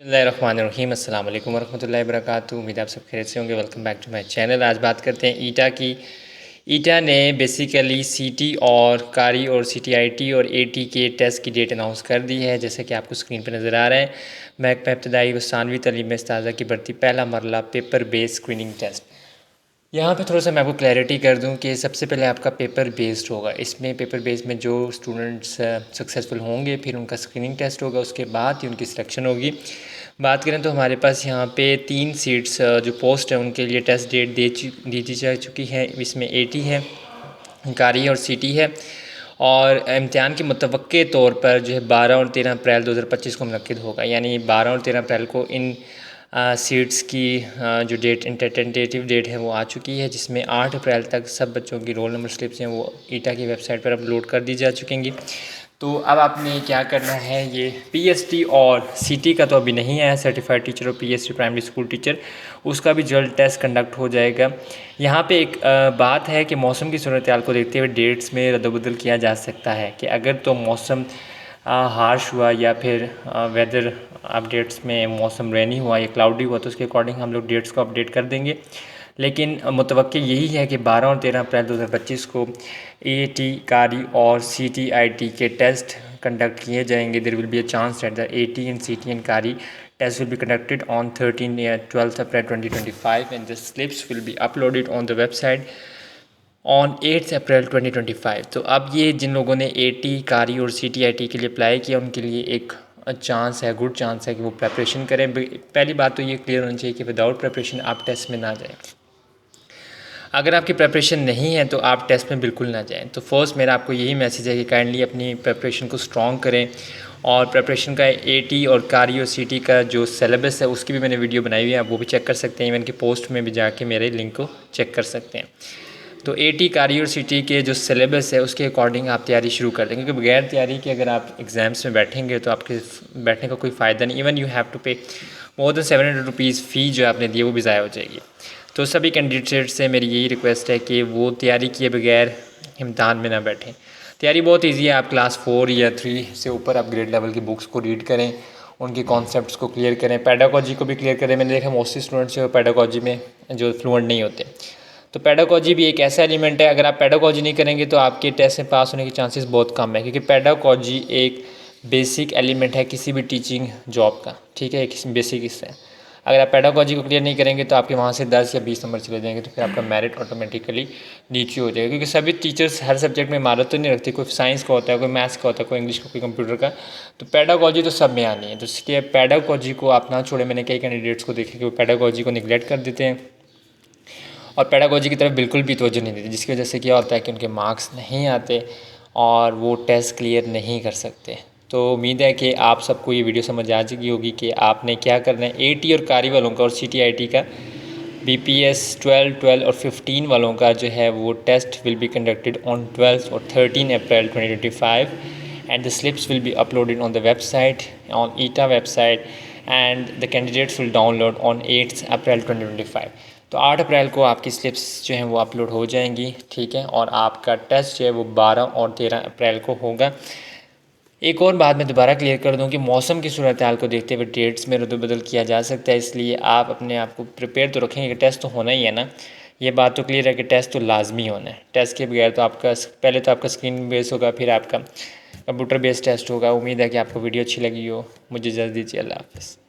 बिस्मिल्लाहिर्रहमानिर्रहीम अस्सलाम वालेकुम वरहमतुल्लाहि वबरकातुहू। उम्मीद आप सब खैरियत से होंगे। Welcome back to my channel. आज बात करते हैं ईटा की। ईटा ने बेसिकली सीटी और कारी और सीटीआईटी और एटी के टेस्ट की डेट अनाउंस कर दी है, जैसे कि आपको स्क्रीन पर नज़र आ रहा है। महकमा इब्तदाई व सानवी तलीम इस्ताज़ा की भर्ती पहला मरला पेपर बेस्ड स्क्रीनिंग टेस्ट। यहाँ पे थोड़ा सा मैं आपको क्लैरिटी कर दूँ कि सबसे पहले आपका पेपर बेस्ड होगा। इसमें पेपर बेस्ड में जो स्टूडेंट्स सक्सेसफुल होंगे फिर उनका स्क्रीनिंग टेस्ट होगा, उसके बाद ही उनकी सिलेक्शन होगी। बात करें तो हमारे पास यहाँ पे 3 सीट्स जो पोस्ट है उनके लिए टेस्ट डेट दी जा चुकी है। इसमें एटी है, कारी और सीटी है। और इम्तिहान के मुतवक्के तौर पर जो है 12 और 13 अप्रैल 2025 को मुनक्किद होगा। यानी 12 और 13 अप्रैल को इन सीट्स की जो डेट टेंटेटिव डेट है वो आ चुकी है, जिसमें 8 अप्रैल तक सब बच्चों की रोल नंबर स्लिप्स हैं वो ईटा की वेबसाइट पर अपलोड कर दी जा चुकेंगी। तो अब आपने क्या करना है, ये पीएसटी और सीटी का तो अभी नहीं आया, सर्टिफाइड टीचर और पीएसटी प्राइमरी स्कूल टीचर, उसका भी जल्द टेस्ट कंडक्ट हो जाएगा। यहाँ पे एक बात है कि मौसम की सूरत-ए-हाल को देखते हुए डेट्स में रद्द-बदल किया जा सकता है कि अगर तो मौसम हार्श हुआ या फिर वेदर अपडेट्स में मौसम रेनी हुआ या क्लाउडी हुआ तो उसके अकॉर्डिंग हम लोग डेट्स को अपडेट कर देंगे। लेकिन मुतवक्के यही है कि 12 और 13 अप्रैल 2025 को एटी, कारी और सीटीआईटी के टेस्ट कंडक्ट किए जाएंगे। There will be a chance that the AT and CT and कारी test will be conducted on 13 या 12 April 2025 and the slips will be uploaded on the website on 8 April 2025। तो अब ये जिन लोगों ने एटी, कारी और सीटीआईटी के लिए अप्लाई किया उनके लिए एक चांस है, गुड चांस है कि वो प्रेपरेशन करें। पहली बात तो ये क्लियर होनी चाहिए कि विदाउट प्रेपरेशन आप टेस्ट में ना जाएं। अगर आपकी प्रेपरेशन नहीं है तो आप टेस्ट में बिल्कुल ना जाएं। तो फर्स्ट मेरा आपको यही मैसेज है कि काइंडली अपनी प्रेपरेशन को स्ट्रॉन्ग करें। और प्रेपरेशन का एटी और कारी और सीटी का जो सिलेबस है उसकी भी मैंने वीडियो बनाई हुई है, आप वो भी चेक कर सकते हैं। इवन कि पोस्ट में भी जाके मेरे लिंक को चेक कर सकते हैं। तो एटी, कारी और सीटी के जो सिलेबस है उसके अकॉर्डिंग आप तैयारी शुरू कर दें, क्योंकि बगैर तैयारी के अगर आप एग्ज़ाम्स में बैठेंगे तो आपके बैठने का कोई फ़ायदा नहीं। इवन यू हैव टू पे मोर देन 700 रुपीज़ फ़ी जो आपने दी वो भी ज़ाया हो जाएगी। तो सभी कैंडिडेट से मेरी यही रिक्वेस्ट है कि वो तैयारी किए बगैर इम्तहान में ना बैठें। तैयारी बहुत ईजी है। आप क्लास 4 या 3 से ऊपर आप ग्रेड लेवल की बुक्स को रीड करें, उनके कॉन्सेप्ट्स को क्लियर करें, पेडागोजी को भी क्लियर करें। मैंने देखा मोस्टली स्टूडेंट्स जो पेडागोजी में जो फ्लुएंट नहीं होते। तो पेडागोजी भी एक ऐसा एलिमेंट है, अगर आप पेडागोजी नहीं करेंगे तो आपके टेस्ट में पास होने के चांसेस बहुत कम है, क्योंकि पेडागोजी एक बेसिक एलिमेंट है किसी भी टीचिंग जॉब का। ठीक है, एक बेसिक हिस्सा है। अगर आप पेडागोजी को क्लियर नहीं करेंगे तो आपके वहाँ से 10 या 20 नंबर चले जाएंगे, तो फिर आपका मेरिट ऑटोमेटिकली नीचे हो जाएगा। क्योंकि सभी टीचर्स हर सब्जेक्ट में महारत तो नहीं रखते, कोई साइंस का होता है, कोई मैथ्स का होता है, कोई इंग्लिश का, कोई कंप्यूटर का। तो पेडागोजी तो सब में आनी है। तो इसलिए पेडागोजी को आप ना छोड़ें। मैंने कई कैंडिडेट्स को देखा कि वो पेडागोजी को निगलेक्ट कर देते हैं और पेडागोजी की तरफ बिल्कुल भी तवज्जो नहीं देते, जिसकी वजह से क्या होता है कि उनके मार्क्स नहीं आते और वो टेस्ट क्लियर नहीं कर सकते। तो उम्मीद है कि आप सबको ये वीडियो समझ आ चुकी होगी कि आपने क्या करना है। एटी और कारी वालों का और सीटीआईटी का, बीपीएस 12, 12 और 15 वालों का जो है वो test will be conducted on 12 और 13 April 2025 and the slips will be uploaded on the website on ईटा website and the candidates will download on 8 April 2025। तो 8 अप्रैल को आपकी स्लिप्स जो हैं वो अपलोड हो जाएंगी। ठीक है, और आपका टेस्ट जो है वो 12 और 13 अप्रैल को होगा। एक और बात मैं दोबारा क्लियर कर दूं कि मौसम की सूरत हाल को देखते हुए डेट्स में रद्द-बदल किया जा सकता है, इसलिए आप अपने आप को प्रिपेयर तो रखेंगे कि टेस्ट तो होना ही है ना। ये बात तो क्लियर है कि टेस्ट तो लाजमी होना है। टेस्ट के बगैर तो आपका पहले तो आपका स्क्रीन बेस होगा, फिर आपका कंप्यूटर बेस्ड टेस्ट होगा। उम्मीद है कि आपको वीडियो अच्छी लगी हो। मुझे इजाज़त दीजिए। अल्लाह हाफ़िज़।